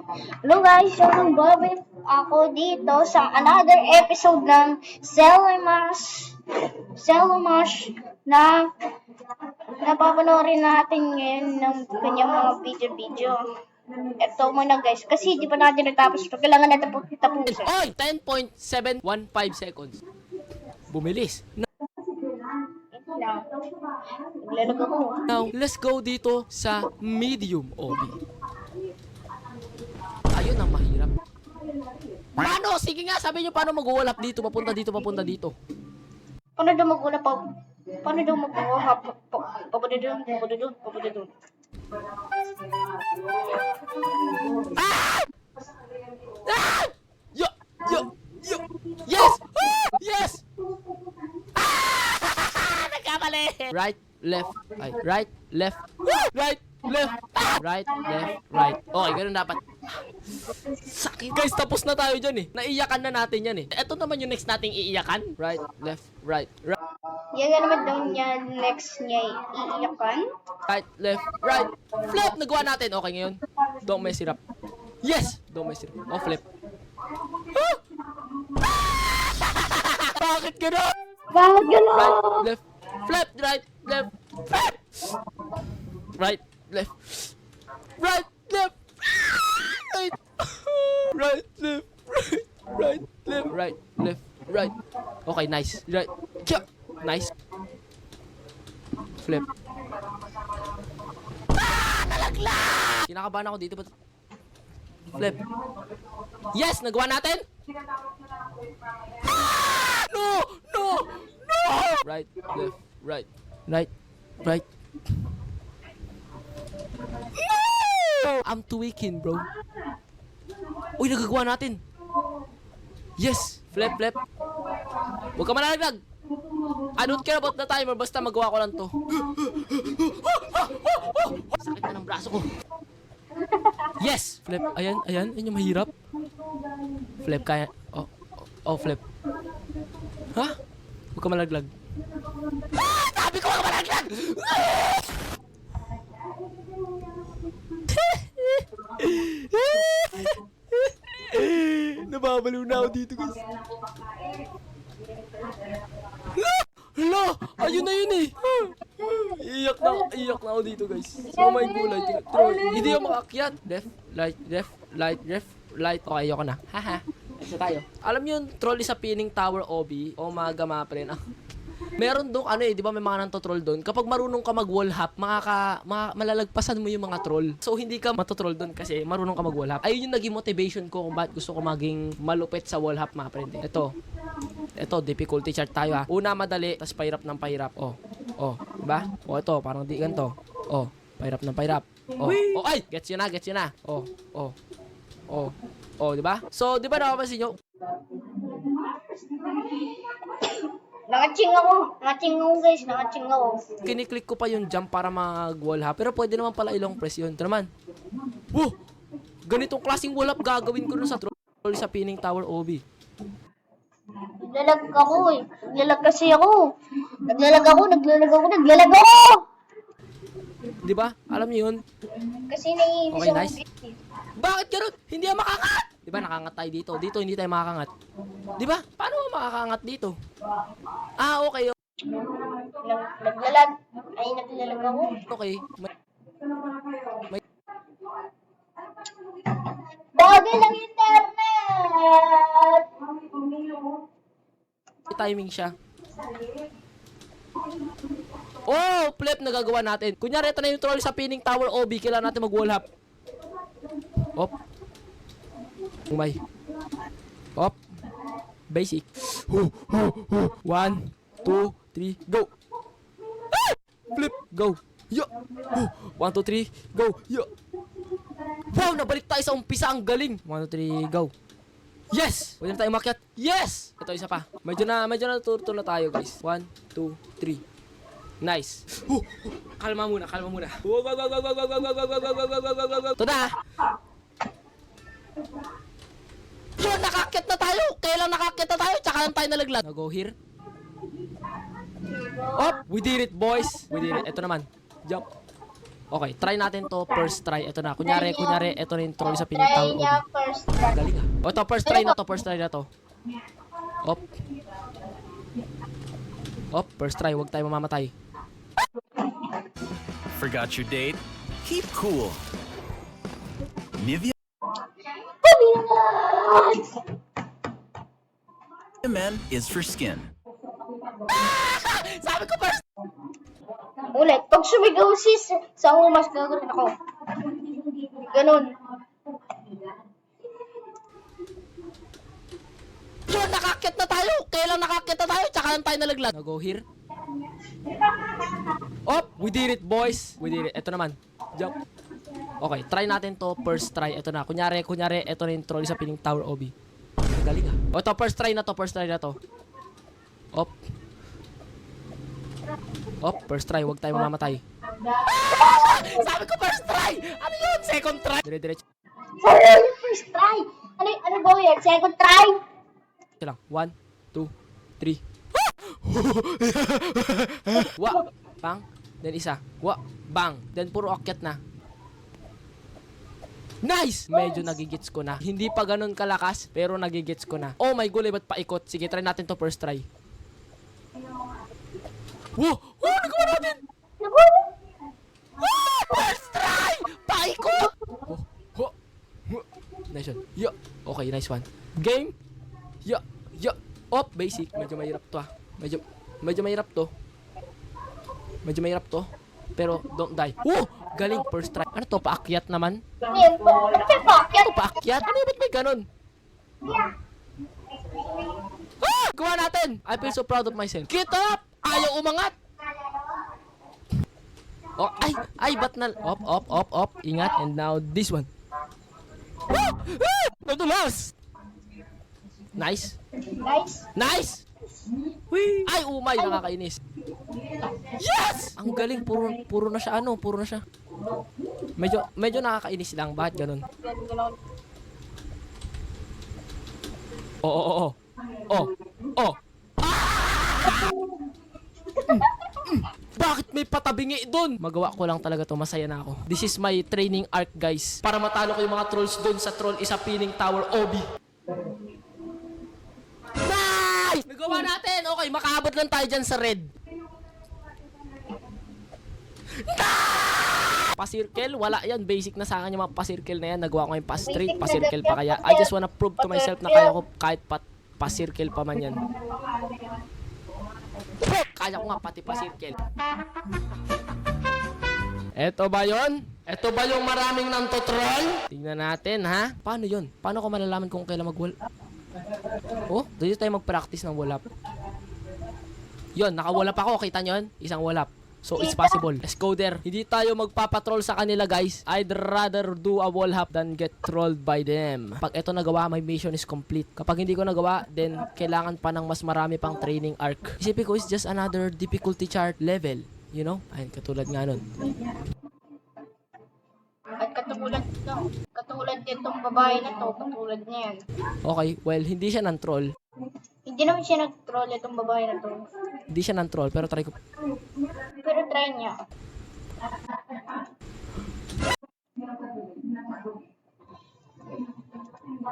Hello guys, so nagbabalik ako dito sa another episode ng Selmash na napapanoorin natin ngayon ng kanyang mga video-video. Ito muna guys, kasi di pa natin natapos ito. Kailangan natin tapusin. Oy! 10.715 seconds. Bumilis. Naglalag ako. Now, let's go dito sa medium OB. Ayun ang mahirap. Paano? Sige nga, sabi nyo paano mag-wall up dito, papunta dito, papunta dito. Paano daw mag-una pa? Paano daw mag-una? Papunta doon. Ah! Ah! Yo! Yes! Ah! Yes! Ah! Nagkamali! Right, left, ay, right, left, right, left, right, left, right. Okay, ganun dapat. Sakit. Guys, tapos na tayo dyan eh. Naiyakan na natin yan eh. Ito naman yung next nating iiyakan. Right, left, right, right. Yan nga naman daw niya next niya iiyakan. Right, left, right. Flip! Nagawa natin. Okay ngayon. Don't mess it up. Yes! Don't mess it up. Oh, flip. Ah! Bakit gano'n? Bakit gano'n? Right, left, flip, right, left, flip! Right, left, right, left, right, right, left, right, left, right, left, right. Okay, nice. Right, nice. Flip. Nalaglag! Kinakabahan ako dito, but flip. Yes! Nagawa natin! No! Right, left, right, right, right. No! I'm tweaking, bro. Uy, nagagawa natin. Yes! Flip. Huwag ka manalaglag. I don't care about the timer, basta magawa ko lang to. Sakit na ng braso ko. Yes! Flip. Ayan yung mahirap. Flip, kaya. Oh, flip. Ha? Huwag ka malaglag. Sabi ko huwag ka malaglag! Nababaliw na ako dito, guys. Hala! Ayun na yun eh! Iyak na ako dito, guys. So my gulay. Hindi ako makakyat. Left, right. Okay, ayoko na. Haha. Isa tayo. Alam niyo yung troll sa Pinning Tower OB o mga gama pa rin. Meron doon di ba may mga nanto-troll doon. Kapag marunong ka mag-wall hop, malalagpasan mo yung mga troll. So hindi ka matotroll doon kasi marunong ka mag-wall hop. Ayun yung naging motivation ko kung bakit gusto ko maging malupit sa wall hop, mga friend. Ito, difficulty chart tayo ha. Una madali, tas pahirap ng pahirap. Oh, diba? Oh, ito, parang di ganito. Oh, pahirap ng pahirap. Oh, ay! Gets yun na. Oh, diba? So, diba nakapansin nyo? Nakaching ako guys, Kiniklik ko pa yung jump para mag-wall hop. Pero pwede naman pala ilong press yun. Ito naman. Woo! Ganitong klaseng wall hop gagawin ko nun sa troll sa Pinning Tower OB. Naglalag ako eh. Naglalag kasi ako. Naglalag ako. Diba? Alam niyo yun? Kasi naiinis Okay, ako. nice. Bakit ganun? Hindi ako makakangat! Diba nakakangat tayo dito? Dito hindi tayo makakangat. Diba? Paano mo makakangat dito? Ah, okay. Naglalag ako. Okay. Bagay ng internet! May timing siya. Oh! Flip! Nagagawa natin. Kunyari, ito na yung troll sa Pinning Tower OB. Kailangan natin mag-wall hop. Op. Umay. Op. Basic. 1, 2, 3, go! Ah! Flip! Go! Yo! 1, 2, 3, go! Yo! Wow! Nabalik tayo sa umpisa. Ang galing! 1, 2, 3, go! Yes! Pwede na tayo umakyat. Yes! Ito, isa pa. Medyo na natuto na tayo, guys. 1, 2, 3. Nice. Kalma muna. Ito na. Yun, nakakyat na tayo. Kailan nakakyat na tayo? Tsaka lang tayo nalaglag. Now go here. Oh, we did it, boys. We did it. Ito naman. Jump. Okay, try natin to first try. Ito na. Kunyari, ito na yung trolley sa pining Try tower niya OB. first try. Galing ah. O, ito, first try na to. Op. Op, first try. Huwag tayo mamamatay. Forgot your date? Keep cool. Nivea Men is for skin. Sabi ko first! Ulit, pag sumigaw sis, sa umas gagawin ako. Ganun. Yun, nakakit na tayo! Kailan nakakit na tayo? Tsaka lang tayo nalaglag. Now go here. Op! We did it, boys! We did it. Ito naman. Jump. Okay, try natin to first try. Ito na. Kunyari, ito na yung trolley sa pining tower OB. Galing ah. O, ito, first try na to. Op. Op, first try. Huwag tayo mamamatay. Sabi ko first try! Ano yun? Second try? Dire-diretso. Sorry, first try. Ano ba yan? Second try? Ito lang. 1, 2, 3. Wa. Bang. Then isa. Wa. Bang. Then puro akyat na. Nice! Medyo nagigits ko na. Hindi pa ganun kalakas, pero nagigits ko na. Oh my gulay, ba't paikot? Sige, try natin to first try. Wow! Wow! Nagawa natin! Wow! First try! Paikot! Oh, oh, oh. Nice one. Yo. Okay, nice one. Game. Yo. Yo. Op, basic. Medyo mahirap to ah. Medyo mahirap to. Pero don't die. Woo! Galing, first try. Ano to? Paakyat naman? Ngayon, ano pa yung pocket? Ano paakyat? Ano yung ba't may ganun? Ah! Gawa natin! I feel so proud of myself. Get up! Ayaw umangat! Oh, ay, ba't na... Op. Ingat. And now, this one. Ah! Ah! Nadulas! Nice. Nice! Ay, umay, nakakainis. Yes! Ang galing, puro na siya, puro na siya. Medyo nakakainis lang, bakit ganun? Oh. Ah! Bakit may patabingi doon? Magawa ko lang talaga to, masaya na ako. This is my training arc, guys. Para matalo ko yung mga trolls doon sa troll isa pining tower OB. Nice! Nagawa natin! Okay, makaabot lang tayo dyan sa red. Pa-circle, wala yan. Basic na sa akin yung mga pa-circle na yan. Nagawa ko yung pa-straight, pa-circle pa kaya. I just wanna prove to myself na kaya ko kahit pa-circle pa man yan. Kaya ko nga pati pa-circle. Eto ba yon? Eto ba yung maraming nanto-troll? Tingnan natin ha. Paano yon? Paano ko malalaman kung kailan mag-wall? Oh, dito tayo mag-practice ng wall up. Yon, naka-wall up ako. Kita nyo yun? Isang wall up. So, it's possible. Let's go there. Hindi tayo magpapatrol sa kanila, guys. I'd rather do a wall hop than get trolled by them. Pag ito nagawa, my mission is complete. Kapag hindi ko nagawa, then kailangan pa ng mas marami pang training arc. Isipin ko, it's just another difficulty chart level. You know? Ayun, katulad nga nun. At katulad nitong babae na to, katulad niya yan. Okay, well, hindi siya ng troll. Hindi naman siya nag-troll itong babae na to. Hindi siya ng troll, pero try ko. Pero try niya.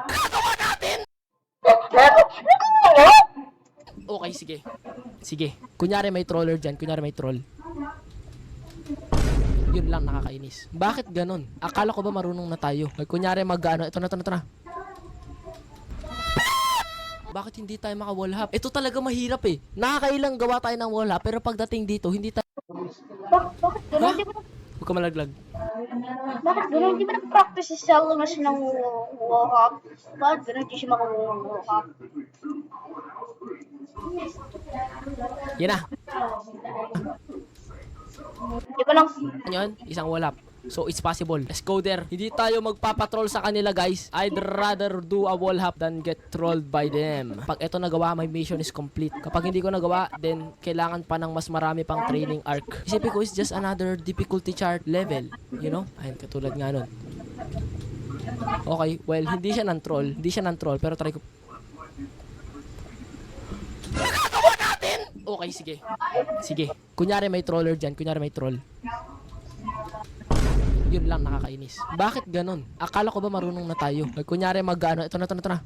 Nagawa natin! Okay, sige. Sige. Kunyari may troller dyan. Kunyari may troll. Yun lang nakakainis. Bakit ganun? Akala ko ba marunong na tayo? Ay, kunyari mag-ano. Ito na. Bakit hindi tayo maka-wall hop? Ito talaga mahirap eh. Nakakailang gawa tayo ng wall hop, pero pagdating dito, hindi tayo... Bakit Ha? gano'n? Di ba Huwag ka malaglag. Bakit gano'n? Di ba nag-practice si Selmas ng walk-up? Bakit gano'n? Di siya maka-walk-up? Yan na. Di ba lang? Yun, isang wall hop. So, it's possible. Let's go there. Hindi tayo magpapatrol sa kanila, guys. I'd rather do a wall hop than get trolled by them. Pag ito nagawa, my mission is complete. Kapag hindi ko nagawa, then kailangan pa ng mas marami pang training arc. Isipin ko, it's just another difficulty chart level. You know? Ayun, katulad nga nun. Okay, well, hindi siya ng troll. Pero try ko. Nagagawa natin! Okay, sige. Kunyari may troller dyan. Kunyari may troll. Yun lang nakakainis. Bakit ganon? Akala ko ba marunong na tayo? Kunyari mag-ano, ito na.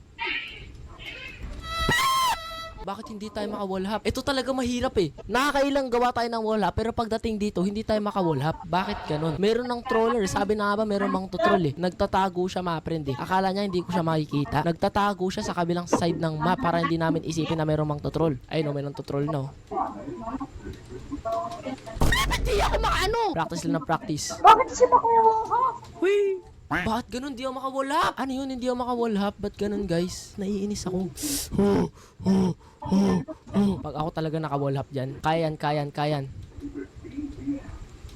Bakit hindi tayo maka-wallhap? Ito talaga mahirap eh. Nakakailang gawa tayo ng wallhap, pero pagdating dito, hindi tayo maka-wallhap. Bakit ganon? Meron ng troller. Sabi na nga ba, meron mang tutrol eh. Nagtatago siya, mga friend eh. Akala niya hindi ko siya makikita. Nagtatago siya sa kabilang side ng map para hindi namin isipin na meron mang tutrol. Ay no, meron tutrol no. Hindi ako makaano! Practice lang ng practice. Bakit siya ba kuya ha? Wee! Bakit ganun? Hindi ako maka-wallhap. Ano yun? Hindi ako maka-wallhap. Ba't ganun, guys? Naiinis ako. Pag ako talaga naka-wallhap dyan, kayan.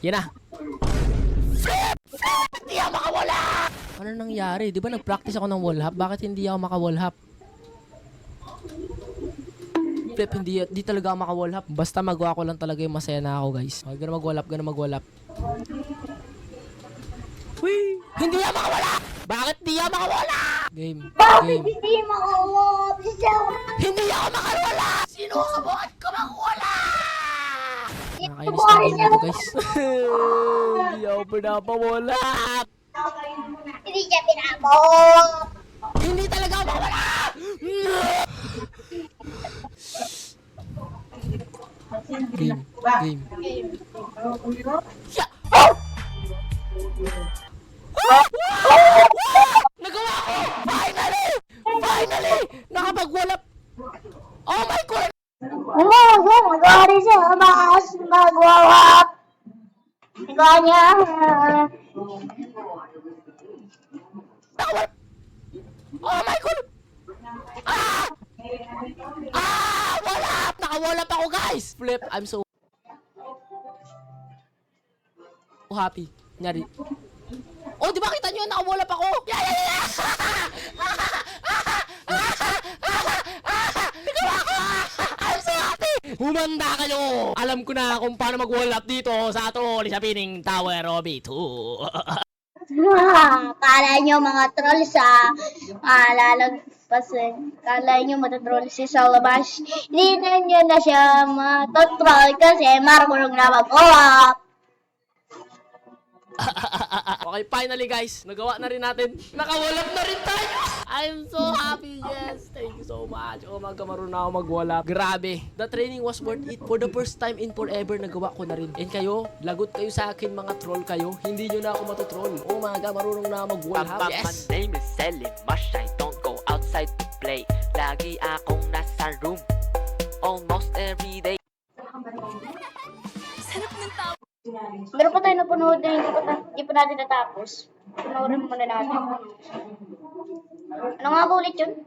Yan na. Flip! Hindi ako maka-wallhap! Ano nangyari? Di ba nag-practice ako ng wallhap? Bakit hindi ako maka-wallhap? Flip, hindi talaga ako maka-wallhap. Basta magawa ko lang talaga yung masaya na ako, guys. Okay, gana mag-wallhap. Wee! Hindi ako makawala! Bakit di ako makawala? Game. Hindi makawala? Hindi ako makawala! Sinusubukan ko makawala! Nakakainis Buhay na game niya. ito, guys. Hindi ako pinapawala! Hindi niya pinabot. Hindi talaga ako makawala! Game. Yeah! Nagawa ko! Finally! Nakapag-wallhap! Oh my God! Magawa rin siya. Mag-wallhap. Magawa niya. Oh my God! Wallhap! Naka-wallhap ako, guys! Flip, I'm so happy. Nyari. Oh, di ba kita nyo? Naka-wallhap ako! Yeah! Nagawa ko! I'm so happy! Humanda kayo! Alam ko na kung paano mag-wallhap dito sa Troll sa Pining Tower Obi 2. Kala nyo mga troll sa lalagpasin. Kala nyo matatroll si Salabas. Hindi na nyo na siya matatroll kasi marunong na mag-wallhap. Okay, finally guys, nagawa na rin natin. Nakawallhap na rin tayo! I'm so happy, yes! Thank you so much. Oh my God, marunong na ako mag-wallhap. Grabe. The training was worth it. For the first time in forever, nagawa ko na rin. And kayo, lagot kayo sa akin, mga troll kayo. Hindi nyo na ako matutroll. Oh my God, marunong na ako mag-wallhap. Yes! My name is Selim Mash. I don't go outside to play. Lagi akong nasa room. Almost every day. Meron pa tayo napanood na hindi pa natin natapos. Panoorin muna natin. Ano nga ba ulit yun?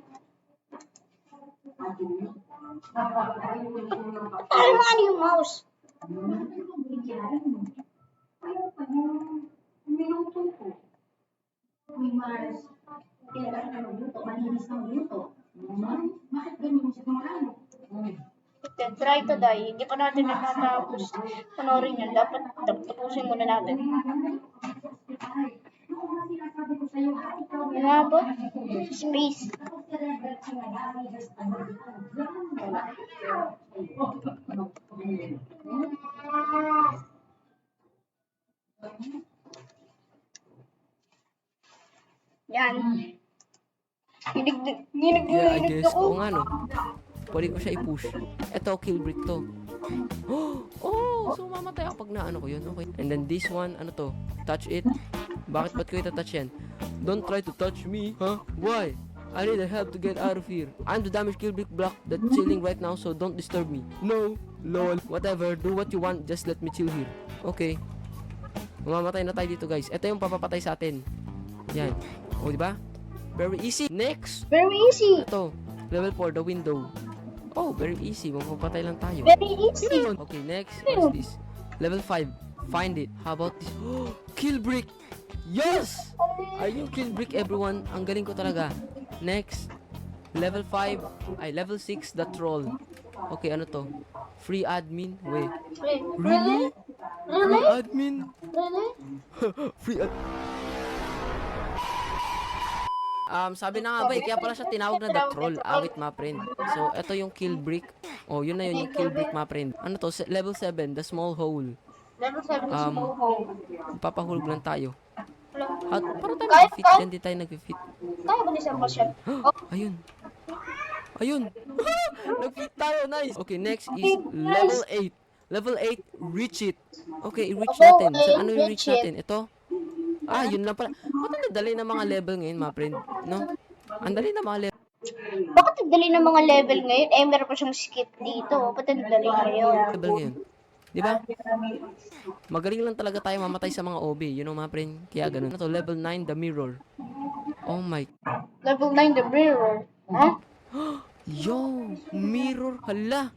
Tayo nga yung mouse. Try to die. Hindi pa natin nakatapos. Panoorin yun. Dapat tapusin muna natin. Ano nga ba? Space. Yan. Yeah, I guess. Oo nga, no? Pwede ko siya i-push. Ito, kill brick to. Oh, so mamatay ako pag naano ko yun. Okay. And then this one, ano to? Touch it. Ba't ko ita-touch yan? Don't try to touch me. Huh? Why? I need help to get out of here. I'm the damaged kill brick block that's chilling right now, so don't disturb me. No. Lol. Whatever. Do what you want. Just let me chill here. Okay. Mamamatay na tayo dito, guys. Ito yung papapatay sa atin. Yan. O, diba? Very easy. Next. Very easy. Ito. Level 4, the window. Oh, very easy. Magpapatay lang tayo. Very easy. Okay, next. What is this? Level 5. Find it. How about this? Kill brick! Yes! Are you kill brick, everyone? Ang galing ko talaga. Next. Level 5. Ay, level 6, the troll. Okay, ano to? Free admin. Wait. Really? Free admin. Really? Free admin. Sabi na nga ba, kaya pala siya tinawag na the troll. Awit, ma friend. So, ito yung kill brick. Oh, yun na yun, yung kill brick, ma friend. Ano to? Level 7, the small hole. Level 7 is small hole. Papahulog lang tayo. Para tayo Kahit- mag-fit, kahit- hindi tayo nag-fit. Kaya ba ni Sir Marshall? Ayun. Ayun. Nag-fit tayo, nice. Okay, next is level 8. Level 8, reach it. Okay, i-reach Level natin. So, 8, ano yung reach reach it. natin? Ito? Yun lang pala. Ba't ang dali ng mga level ngayon, mga friend? No? Ang dali ng mga level. Bakit ang dali ng mga level ngayon? Eh, meron pa siyang skip dito. Ba't ang dali ngayon? Ngayon. Di ba? Magaling lang talaga tayo mamatay sa mga OB. You know, mga friend? Kaya ganun. Ito, level 9, the mirror. Oh my. Level 9, the mirror. Huh? Yo, mirror. Hala.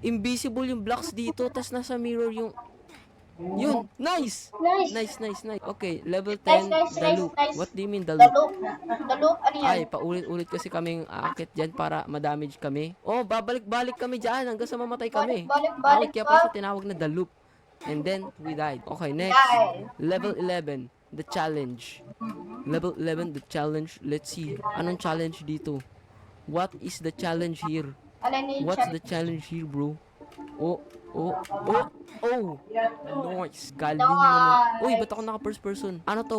Invisible yung blocks dito, tas nasa mirror yung... Yun, nice! Nice. Nice. Okay, level 10, Nice. the loop. Nice. What do you mean, the The loop? loop. The loop, ano yan? Ay, paulit-ulit kasi kaming aakit dyan para madamage kami. Oh, babalik-balik kami dyan hanggang sa mamatay kami. Balik. Kaya pa siya tinawag na the loop. And then, we died. Okay, next. Die. Level 11, the challenge. Level 11, the challenge. Let's see. Anong challenge dito? What is the challenge here? Alin yung What's chat? the challenge here, bro? Oh. Nice. Galing Nice. naman. Uy, ba't ako naka first person? Ano to?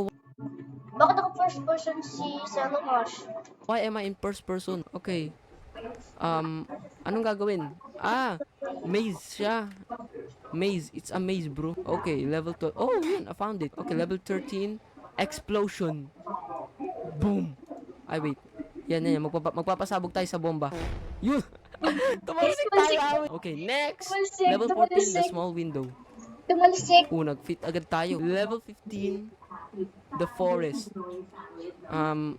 Bakit ako first person si Salomash? Why am I in first person? Okay. Anong gagawin? Maze siya. Maze. It's a maze, bro. Okay, level 12. Oh, yun. I found it. Okay, level 13. Explosion. Boom. Ay, wait. Yan. Magpapasabog tayo sa bomba. Yun. Tumalsik tayo. Okay, next. Level 14, the small window. Tumalsik. Nag-fit agad tayo. Level 15, the forest.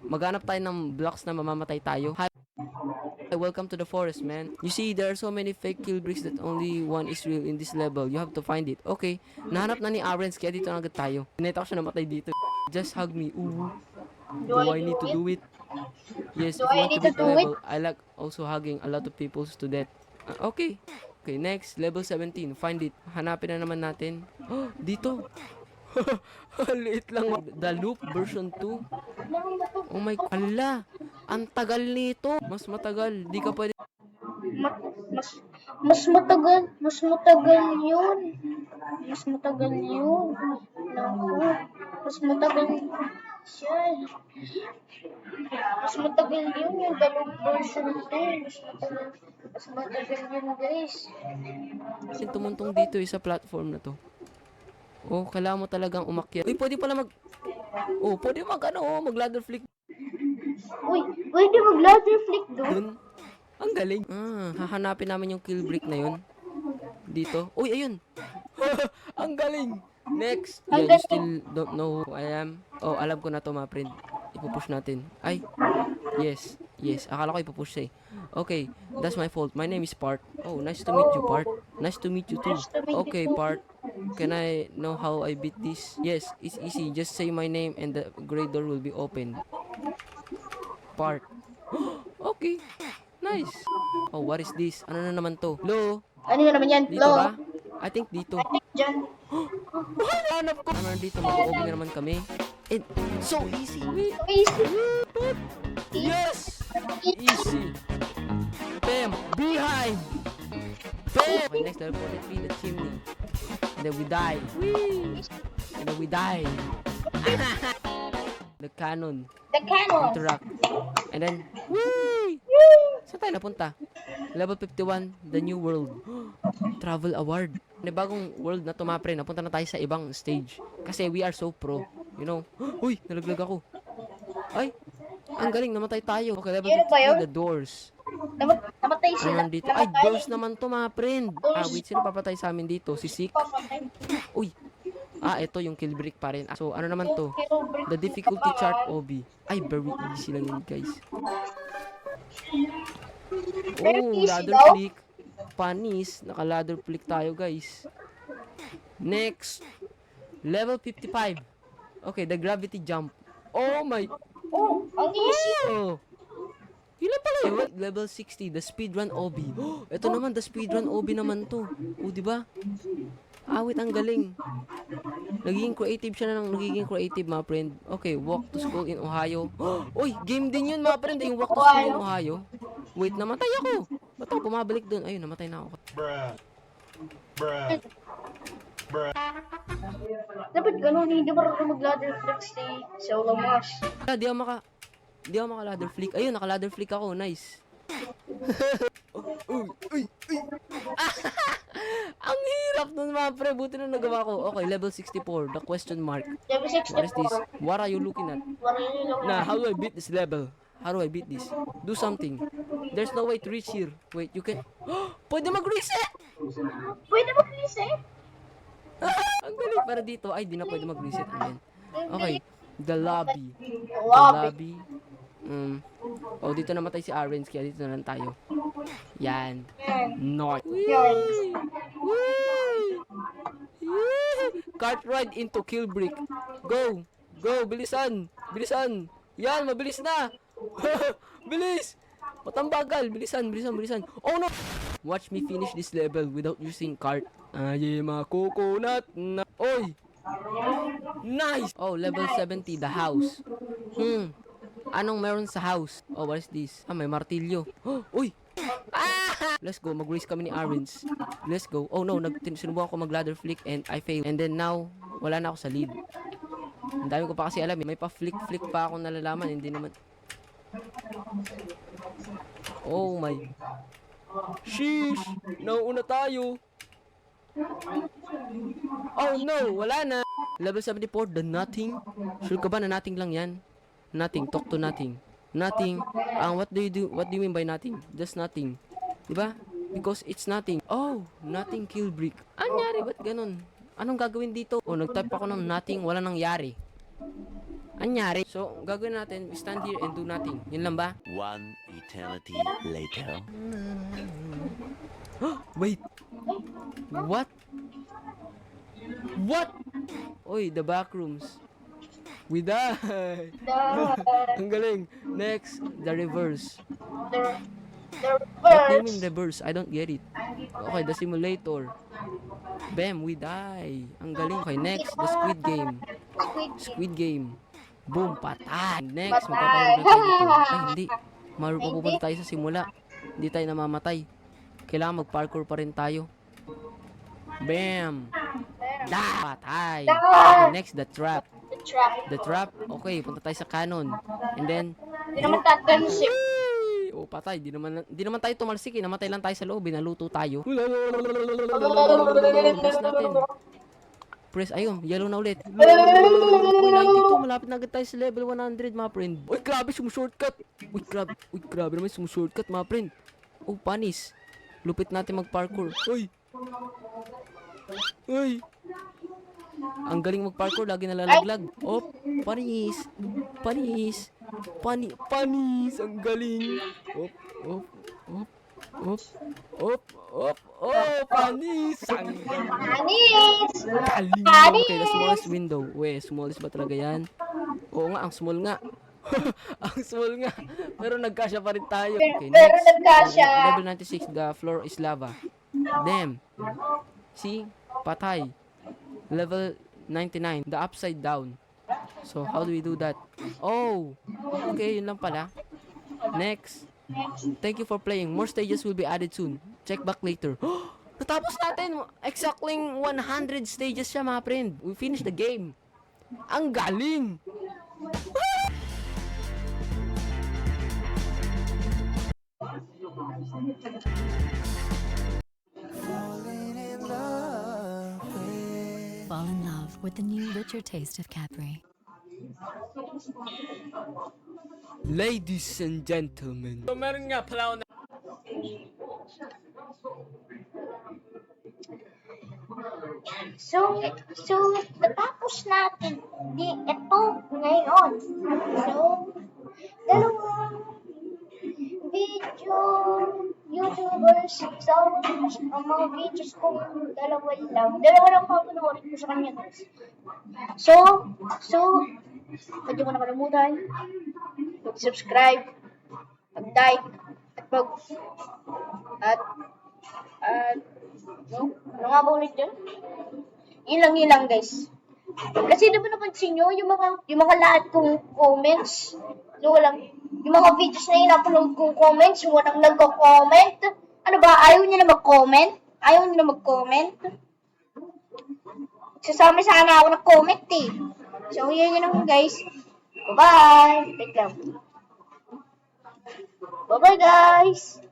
Maghanap tayo ng blocks na mamamatay tayo. Hi, welcome to the forest, man. You see, there are so many fake kill bricks that only one is real in this level. You have to find it. Okay, nahanap na ni Arens, kaya dito na agad tayo. Pinita ko siya namatay dito. Just hug me. Ooh. Do I need to do it? Yes, Do if you I want to need to beat the do level, I like also hugging a lot of people to death. Okay. Okay, next, level 17. Find it. Hanapin na naman natin. Oh, dito. Liit lang. The Loop version 2. Oh my, ala. Ang tagal nito. Mas matagal. Di ka pwede. Mas matagal yun. Mas matagal yun. Naku. Mas matagal siya. Mas matagal yun yung dalawang version 2. Mas matagal yun, guys. Tumuntong dito sa platform na to. Oh, kailangan mo talagang umakyat. Uy, pwede pala pwede mag-ladder flick Uy, pwede mag-ladder flick doon. dun. Ang galing. Hahanapin namin yung kill brick na yun. Dito. Uy, ayun. Ang galing. Next. Ang Yeah, you galing. still don't know who I am. Oh, alam ko na to, mga friend. Ipupush natin. Ay. Yes. Akala ko ipupush siya eh. Okay. That's my fault. My name is Part. Oh, nice to meet you, Part. Nice to meet you too. Nice to meet you Okay, too. Part. Can I know how I beat this? Yes, it's easy. Just say my name and the gray door will be open. Part. Okay. Nice. Oh, what is this? Ano na naman to? Hello? Ano yun naman yan? Dito Lo. ba? I think dito. I think dyan. Hanap ko. Ano dito? Mag-open na naman kami. And so easy. Wait. Easy. Yes! Easy. Bam! Behind! Bam! Okay, next level 43, the chimney. And then we die. Whee! And then we die. The cannon. The cannon. Interact. And then, whee! Saan tayo napunta? Level 51, the new world. Travel award. May bagong world na tumapre. Napunta na tayo sa ibang stage. Kasi we are so pro. You know? Uy, nalaglag ako. Ay, ang galing, namatay tayo. Okay, level Yun ba yun? 53, the doors. Namatay Ano sila. nandito? Ay, Namatay. doors naman to, mga friend. Doors. Wait, sino papatay sa amin dito? Si Sik? Papatay. Uy. Ito yung kill brick pa rin. So, ano naman to? Hero brick. The difficulty chart OB. Ay, very easy lang yun, guys. Very Oh, easy ladder daw. flick. Panis. Naka-ladder flick tayo, guys. Next. Level 55. Okay, the gravity jump. Oh my. Oh, ang easy. Oh. Ilan pala yun? Level 60, the speedrun OB. Oh, ito naman, the speedrun OB naman to. Oh, di ba? Awit, ang galing. Nagiging creative siya na nagiging creative, mga friend. Okay, walk to school in Ohio. Uy, game din yun, mga friend. Yung walk to school in Ohio. Wait, namatay ako. Ba't ako bumabalik dun? Ayun, namatay na ako. Dapat ganun, hindi marunong mag-ladder flex si Olamas. Di ako maka-ladder flick. Ayun, naka-ladder flick ako. Nice. Uy. Ang hirap nun mga pre. Buti na nagawa ko. Okay, level 64. The question mark. Level What is this? 64. What are you looking at? Nah, how do I beat this level? How do I beat this? Do something. There's no way to reach here. Wait, you can... Pwede mag-reset! Pwede mag-reset? Ang galing. Para dito, ay, di na pwede mag-reset. Ayan. Okay. The lobby. The Lobby. lobby. Oh, dito namatay si Arens, kaya dito na lang tayo. Yan. North. Yan. Cart ride into Killbrick. Go! Go! Bilisan! Bilisan! Yan! Mabilis na! Bilis! Patambagal! Bilisan! Oh no! Watch me finish this level without using cart. Ay, mga coconut na... Oy! Nice! Oh, level 70, the house. Anong meron sa house? Oh, what is this? May martilyo. Uy! Let's go. Mag-race kami ni Arens. Let's go. Oh no, sinubukan ko mag-ladder flick and I failed. And then now, wala na ako sa lead. Ang dami ko pa kasi alam eh. May pa-flick pa ako nalalaman. Hindi naman. Oh my. Sheesh! Nauuna tayo. Oh no, wala na. Level 74, the nothing. Sure ka ba na nothing lang yan? Nothing, talk to nothing. Nothing. What do you do? What do you mean by nothing? Just nothing. Diba? Because it's nothing. Oh, nothing kill brick. Anyari, ba't ganun? Anong gagawin dito? Oh, nag-type ako ng nothing, wala nangyari. Anyari? So, gagawin natin, we stand here and do nothing. Yun lang ba? One eternity later. Wait. What? What? Oy, the back rooms. We die. Ang galing. Next, the reverse. The What do you reverse. mean reverse? I don't get it. Okay, the simulator. Bam, we die. Ang galing. Okay, next, the squid game. Squid game. Boom, patay. Next, magpapahuli na tayo dito. Ay, hindi. Mapupunta tayo sa simula. Hindi tayo namamatay. Kailangan mag-parkour pa rin tayo. Bam. Da, patay. Okay, next, the trap. The trap. The trap. Okay, punta tayo sa cannon. And then, Hindi naman tatansin. oh, patay. Di naman tayo tumalsik eh. Namatay lang tayo sa loob. Naluto tayo. Press natin. Press, ayun. Yellow na ulit. Uy, 92. Malapit na agad tayo sa level 100, mga friend. Uy, grabe, sumushortcut. Uy, grabe naman sumushortcut, mga friend. Oh, panis. Lupit natin mag-parkour. Uy. Ang galing mag-parkour, lagi nalalaglag. Op, panis. Ang galing. Panis. Ang Anis! galing. Panis! Okay, the smallest window. Smallest ba talaga yan? Oo nga, ang small nga. Ang small nga. Pero nagkasya pa rin tayo. Okay, Pero next. nagkasya. Level 96, the floor is lava. Damn. See? Patay. Level 99, the upside down. So, how do we do that? Oh! Okay, yun lang pala. Next. Thank you for playing. More stages will be added soon. Check back later. Natapos natin! Exactly 100 stages siya, mga friend. We finished the game. Ang galing! Fall in love with the new richer taste of Capri. Ladies and gentlemen. So, meron nga pala ako na... So, natapos natin ito ngayon. So, dalawang video YouTubers. So, ang mga videos ko, dalawa lang papanoorin ko sa kanya, guys. So, huwag niyo ko nakalimutan mag-subscribe, mag-like, ano nga ba ulit yun? Yun lang guys. Kasi diba napansin nyo, yung mga lahat kong comments, yung mga videos na in-upload kong comments, yung walang nagko-comment. Ano ba, ayaw nyo na mag-comment? Sasama sana ako ng comment eh. So, yun lang guys. Bye-bye. Wait lang. Bye-bye guys.